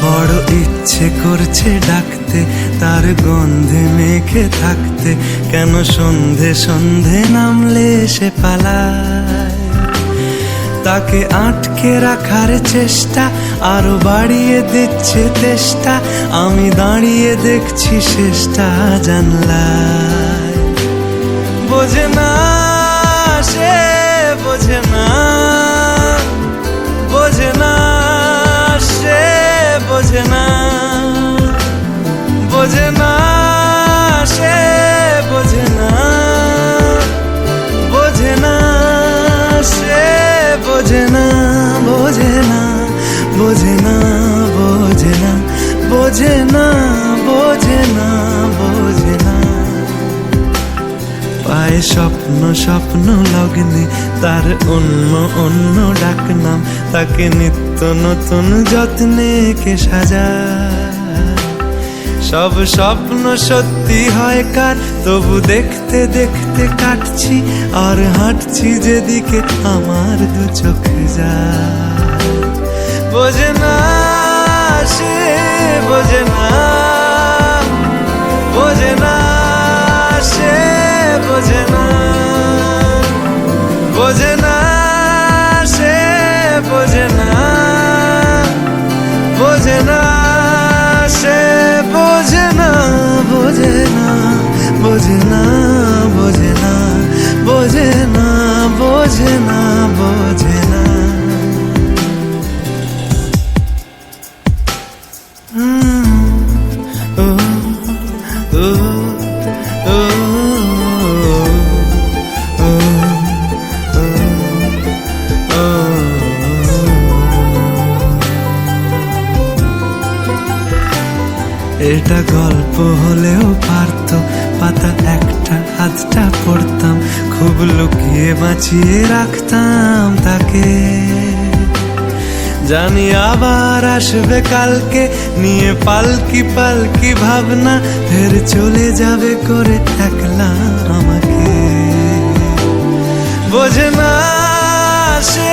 বড় ইচ্ছে করছে ডাকতে, তার গন্ধে মেখে থাকতে, কেন সন্ধে সন্ধে নামলে সে পালায়। তাকে আটকে রাখার চেষ্টা আরো বাড়িয়ে দিচ্ছে তেষ্টা, আমি দাঁড়িয়ে দেখছি শেষটা জানলায়। বোঝে না সে, বোঝে না, বোঝে না সে, বোঝে না, বোঝে না সে, বোঝে না, বোঝে না সে, বোঝে না, বোঝে না, বোঝে না, বোঝে না, বোঝে না, বোঝে না, বোঝে না। পায়ে স্বপ্ন স্বপ্ন লগ্নে তার অন্য অন্য ডাকনাম, তাকে নিত্য নতুন যত্নে কে সাজায়। সব স্বপ্ন সত্যি হয় কার, তবু দেখতে দেখতে কাটছি আর হাঁটছি যেদিকে আমার দু চোখ যায়। বোঝে না সে, বোঝে না, বোঝে না সে, বোঝে না, বোঝে না সে, বোঝে না, বোঝে না সে, বোঝে না, বোঝে না, বোঝে না, বোঝে না, বোঝে না, বোঝে না, বোঝে না। ও ও ও এটা গল্প হলেও পারতো, পাতা একটা হাতটা পড়তাম, খুব লুকিয়ে বাঁচিয়ে রাখতাম তাকে। জানি আবার আসবে কালকে, নিয়ে পালকি পালকি ভাবনা, ফের চলে যাবে করে একলা আমাকে। বোঝে না সে,